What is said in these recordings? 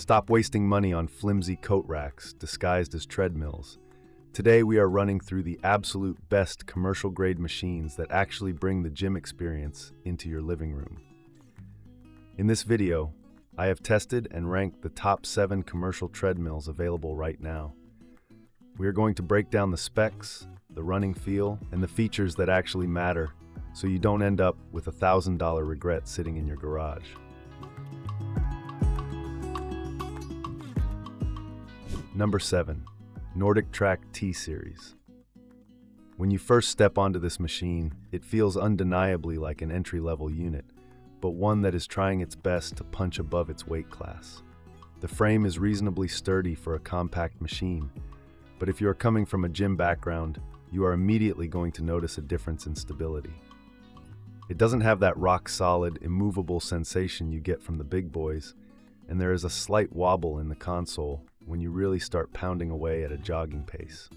Stop wasting money on flimsy coat racks disguised as treadmills. Today we are running through the absolute best commercial-grade machines that actually bring the gym experience into your living room. In this video, I have tested and ranked the top 7 commercial treadmills available right now. We are going to break down the specs, the running feel, and the features that actually matter, so you don't end up with a $1,000 regret sitting in your garage. Number 7. NordicTrack T Series. When you first step onto this machine, it feels undeniably like an entry-level unit, but one that is trying its best to punch above its weight class. The frame is reasonably sturdy for a compact machine, but if you are coming from a gym background, you are immediately going to notice a difference in stability. It doesn't have that rock-solid, immovable sensation you get from the big boys, and there is a slight wobble in the console when you really start pounding away at a jogging pace.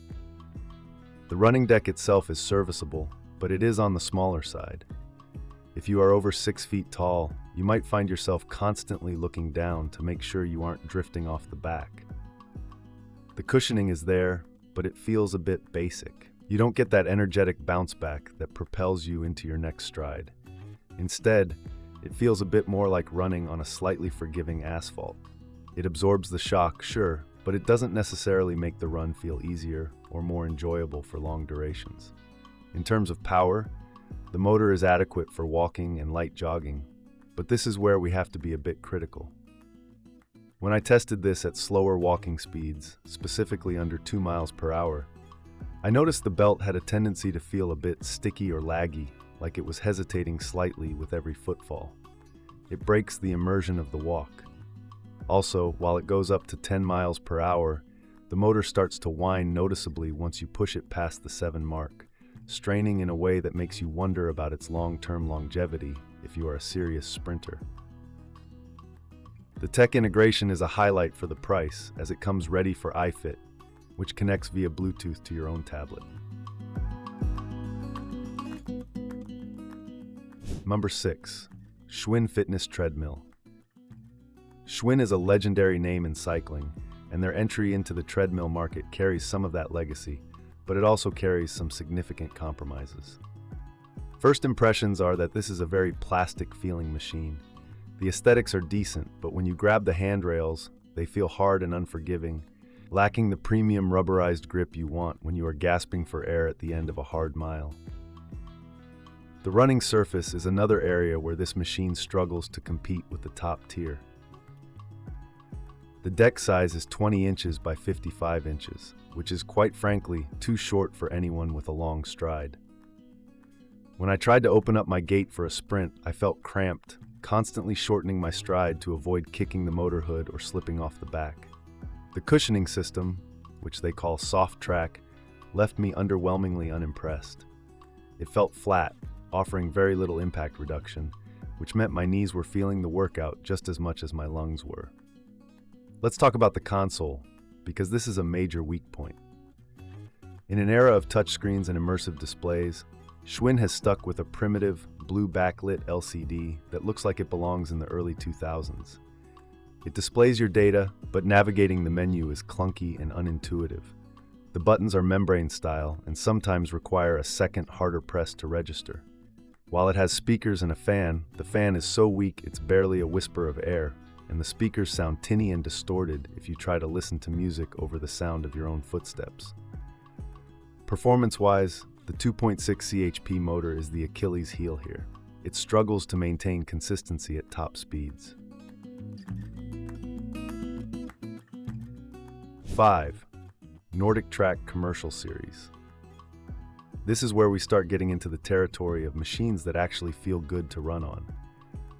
The running deck itself is serviceable, but it is on the smaller side. If you are over 6 feet tall, you might find yourself constantly looking down to make sure you aren't drifting off the back. The cushioning is there, but it feels a bit basic. You don't get that energetic bounce back that propels you into your next stride. Instead, it feels a bit more like running on a slightly forgiving asphalt. It absorbs the shock, sure, but it doesn't necessarily make the run feel easier or more enjoyable for long durations. In terms of power, the motor is adequate for walking and light jogging, but this is where we have to be a bit critical. When I tested this at slower walking speeds, specifically under 2 miles per hour, I noticed the belt had a tendency to feel a bit sticky or laggy, like it was hesitating slightly with every footfall. It breaks the immersion of the walk. Also, while it goes up to 10 miles per hour, the motor starts to whine noticeably once you push it past the 7 mark, straining in a way that makes you wonder about its long-term longevity if you are a serious sprinter. The tech integration is a highlight for the price, as it comes ready for iFit, which connects via Bluetooth to your own tablet. Number 6. Schwinn Fitness Treadmill. Schwinn is a legendary name in cycling, and their entry into the treadmill market carries some of that legacy, but it also carries some significant compromises. First impressions are that this is a very plastic-feeling machine. The aesthetics are decent, but when you grab the handrails, they feel hard and unforgiving, lacking the premium rubberized grip you want when you are gasping for air at the end of a hard mile. The running surface is another area where this machine struggles to compete with the top tier. The deck size is 20 inches by 55 inches, which is quite frankly too short for anyone with a long stride. When I tried to open up my gait for a sprint, I felt cramped, constantly shortening my stride to avoid kicking the motor hood or slipping off the back. The cushioning system, which they call soft track, left me underwhelmingly unimpressed. It felt flat, offering very little impact reduction, which meant my knees were feeling the workout just as much as my lungs were. Let's talk about the console, because this is a major weak point. In an era of touchscreens and immersive displays, Schwinn has stuck with a primitive, blue backlit LCD that looks like it belongs in the early 2000s. It displays your data, but navigating the menu is clunky and unintuitive. The buttons are membrane style and sometimes require a second harder press to register. While it has speakers and a fan, the fan is so weak it's barely a whisper of air, and the speakers sound tinny and distorted if you try to listen to music over the sound of your own footsteps. Performance-wise, the 2.6 CHP motor is the Achilles heel here. It struggles to maintain consistency at top speeds. 5. NordicTrack Commercial Series. This is where we start getting into the territory of machines that actually feel good to run on.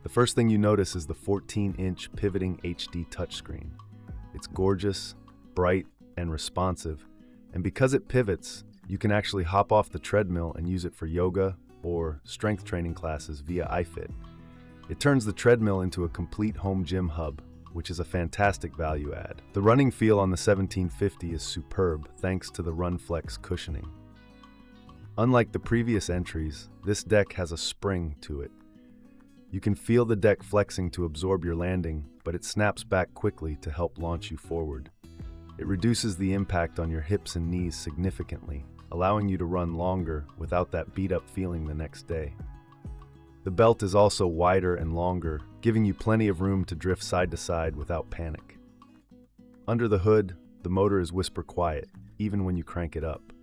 The first thing you notice is the 14-inch pivoting HD touchscreen. It's gorgeous, bright, and responsive, and because it pivots, you can actually hop off the treadmill and use it for yoga or strength training classes via iFit. It turns the treadmill into a complete home gym hub, which is a fantastic value add. The running feel on the 1750 is superb thanks to the RunFlex cushioning. Unlike the previous entries, this deck has a spring to it. You can feel the deck flexing to absorb your landing, but it snaps back quickly to help launch you forward. It reduces the impact on your hips and knees significantly, allowing you to run longer without that beat-up feeling the next day. The belt is also wider and longer, giving you plenty of room to drift side to side without panic. Under the hood, the motor is whisper quiet, even when you crank it up.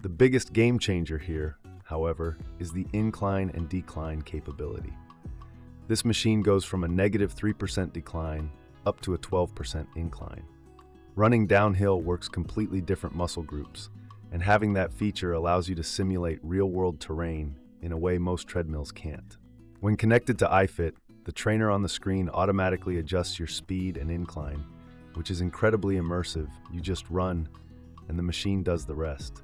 The biggest game changer here, however, is the incline and decline capability. This machine goes from a -3% decline up to a 12% incline. Running downhill works completely different muscle groups, and having that feature allows you to simulate real-world terrain in a way most treadmills can't. When connected to iFit, the trainer on the screen automatically adjusts your speed and incline, which is incredibly immersive. You just run, and the machine does the rest.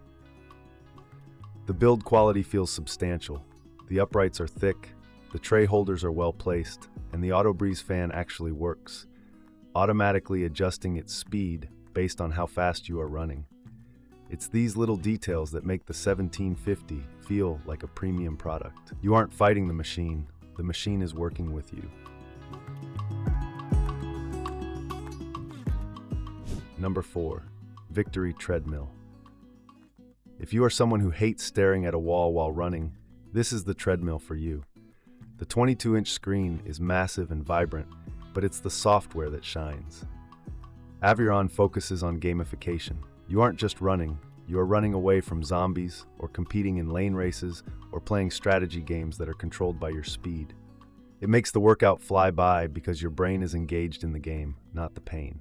The build quality feels substantial. The uprights are thick, the tray holders are well placed, and the Auto Breeze fan actually works, automatically adjusting its speed based on how fast you are running. It's these little details that make the 1750 feel like a premium product. You aren't fighting the machine is working with you. Number 4, Victory Treadmill. If you are someone who hates staring at a wall while running, this is the treadmill for you. The 22-inch screen is massive and vibrant, but it's the software that shines. Aviron focuses on gamification. You aren't just running, you are running away from zombies, or competing in lane races, or playing strategy games that are controlled by your speed. It makes the workout fly by because your brain is engaged in the game, not the pain.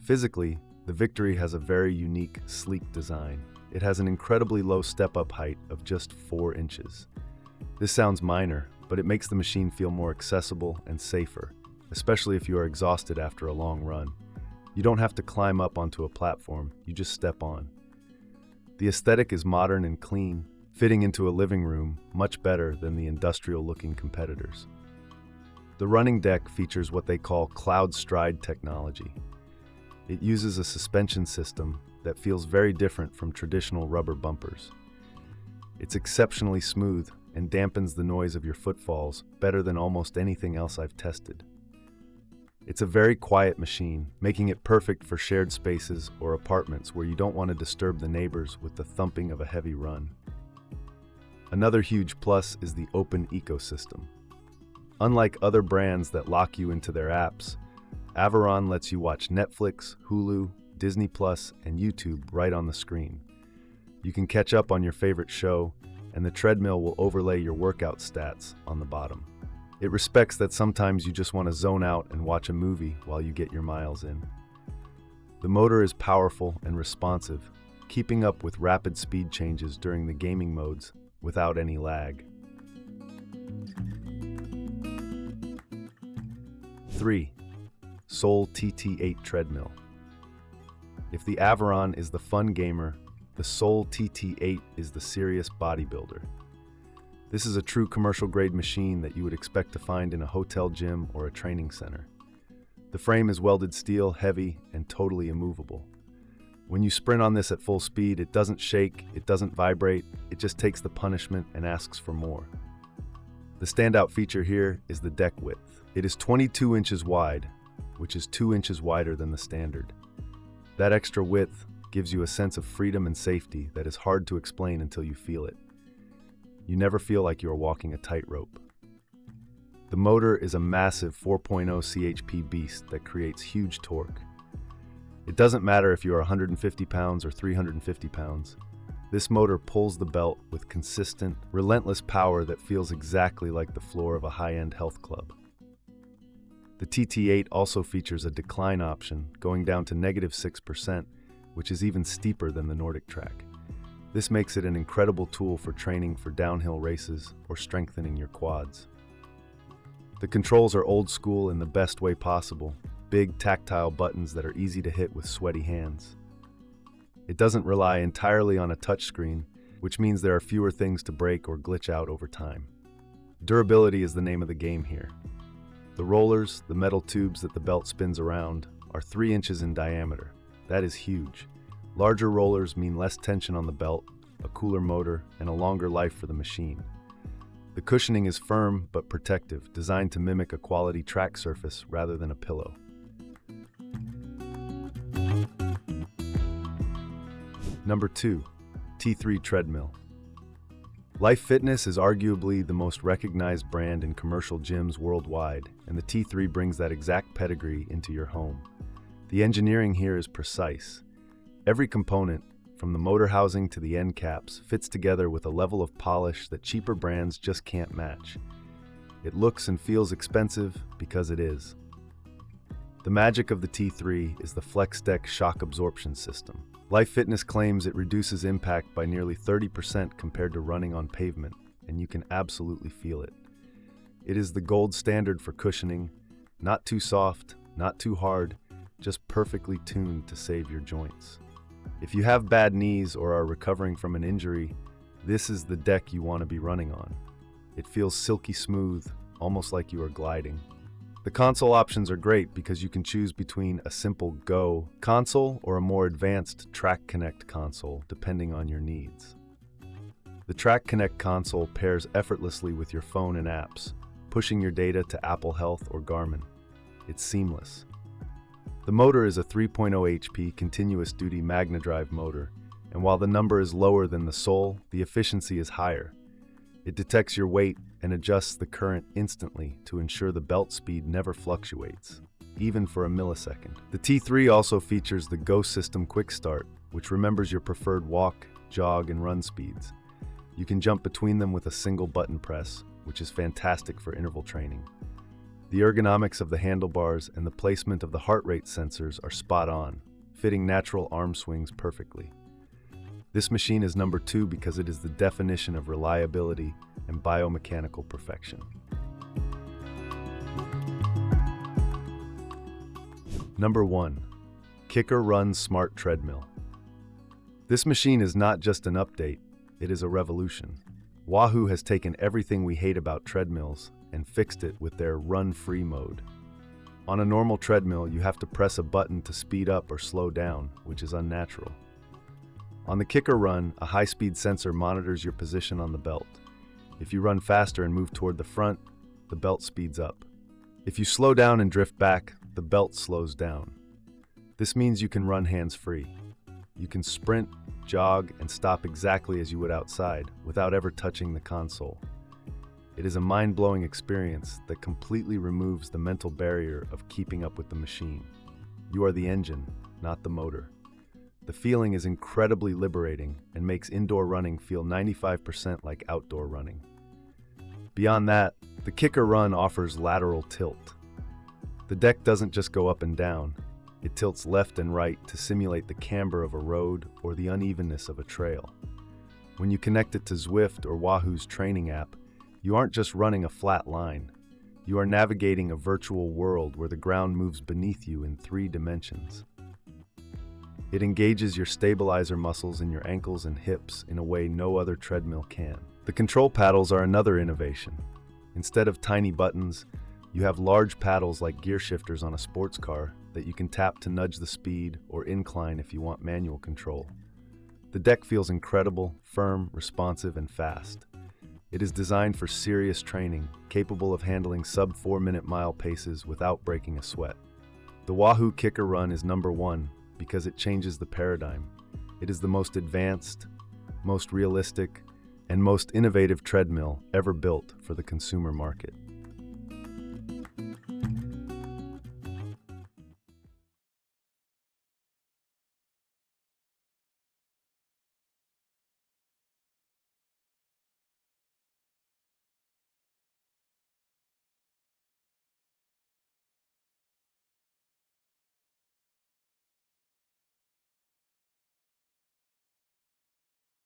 Physically, the Victory has a very unique, sleek design. It has an incredibly low step-up height of just 4 inches. This sounds minor, but it makes the machine feel more accessible and safer, especially if you are exhausted after a long run. You don't have to climb up onto a platform, you just step on. The aesthetic is modern and clean, fitting into a living room much better than the industrial-looking competitors. The running deck features what they call cloud stride technology. It uses a suspension system that feels very different from traditional rubber bumpers. It's exceptionally smooth and dampens the noise of your footfalls better than almost anything else I've tested. It's a very quiet machine, making it perfect for shared spaces or apartments where you don't want to disturb the neighbors with the thumping of a heavy run. Another huge plus is the open ecosystem. Unlike other brands that lock you into their apps, Aviron lets you watch Netflix, Hulu, Disney Plus, and YouTube right on the screen. You can catch up on your favorite show, and the treadmill will overlay your workout stats on the bottom. It respects that sometimes you just want to zone out and watch a movie while you get your miles in. The motor is powerful and responsive, keeping up with rapid speed changes during the gaming modes without any lag. 3. Soul TT8 Treadmill. If the Aviron is the fun gamer, the Soul TT8 is the serious bodybuilder. This is a true commercial-grade machine that you would expect to find in a hotel gym or a training center. The frame is welded steel, heavy, and totally immovable. When you sprint on this at full speed, it doesn't shake, it doesn't vibrate, it just takes the punishment and asks for more. The standout feature here is the deck width. It is 22 inches wide, which is 2 inches wider than the standard. That extra width gives you a sense of freedom and safety that is hard to explain until you feel it. You never feel like you are walking a tightrope. The motor is a massive 4.0 CHP beast that creates huge torque. It doesn't matter if you are 150 pounds or 350 pounds. This motor pulls the belt with consistent, relentless power that feels exactly like the floor of a high-end health club. The TT8 also features a decline option going down to -6%, which is even steeper than the NordicTrack. This makes it an incredible tool for training for downhill races or strengthening your quads. The controls are old school in the best way possible, big tactile buttons that are easy to hit with sweaty hands. It doesn't rely entirely on a touchscreen, which means there are fewer things to break or glitch out over time. Durability is the name of the game here. The rollers, the metal tubes that the belt spins around, are 3 inches in diameter. That is huge. Larger rollers mean less tension on the belt, a cooler motor, and a longer life for the machine. The cushioning is firm but protective, designed to mimic a quality track surface rather than a pillow. Number 2. T3 Treadmill. Life Fitness is arguably the most recognized brand in commercial gyms worldwide, and the T3 brings that exact pedigree into your home. The engineering here is precise. Every component, from the motor housing to the end caps, fits together with a level of polish that cheaper brands just can't match. It looks and feels expensive because it is. The magic of the T3 is the FlexDeck shock absorption system. Life Fitness claims it reduces impact by nearly 30% compared to running on pavement, and you can absolutely feel it. It is the gold standard for cushioning, not too soft, not too hard, just perfectly tuned to save your joints. If you have bad knees or are recovering from an injury, this is the deck you want to be running on. It feels silky smooth, almost like you are gliding. The console options are great because you can choose between a simple Go console or a more advanced Track Connect console, depending on your needs. The Track Connect console pairs effortlessly with your phone and apps, pushing your data to Apple Health or Garmin. It's seamless. The motor is a 3.0 HP continuous-duty Magna-Drive motor, and while the number is lower than the Soul, the efficiency is higher. It detects your weight and adjusts the current instantly to ensure the belt speed never fluctuates, even for a millisecond. The T3 also features the Go System Quick Start, which remembers your preferred walk, jog, and run speeds. You can jump between them with a single button press, which is fantastic for interval training. The ergonomics of the handlebars and the placement of the heart rate sensors are spot on, fitting natural arm swings perfectly. This machine is number 2 because it is the definition of reliability and biomechanical perfection. Number 1. KICKR Run Smart Treadmill. This machine is not just an update, it is a revolution. Wahoo has taken everything we hate about treadmills and fixed it with their run-free mode. On a normal treadmill, you have to press a button to speed up or slow down, which is unnatural. On the KICKR Run, a high-speed sensor monitors your position on the belt. If you run faster and move toward the front, the belt speeds up. If you slow down and drift back, the belt slows down. This means you can run hands-free. You can sprint, jog, and stop exactly as you would outside, without ever touching the console. It is a mind-blowing experience that completely removes the mental barrier of keeping up with the machine. You are the engine, not the motor. The feeling is incredibly liberating and makes indoor running feel 95% like outdoor running. Beyond that, the KICKR Run offers lateral tilt. The deck doesn't just go up and down, it tilts left and right to simulate the camber of a road or the unevenness of a trail. When you connect it to Zwift or Wahoo's training app, you aren't just running a flat line. You are navigating a virtual world where the ground moves beneath you in 3 dimensions. It engages your stabilizer muscles in your ankles and hips in a way no other treadmill can. The control paddles are another innovation. Instead of tiny buttons, you have large paddles like gear shifters on a sports car that you can tap to nudge the speed or incline if you want manual control. The deck feels incredible, firm, responsive, and fast. It is designed for serious training, capable of handling sub-4-minute mile paces without breaking a sweat. The Wahoo KICKR Run is number 1 because it changes the paradigm. It is the most advanced, most realistic, and most innovative treadmill ever built for the consumer market.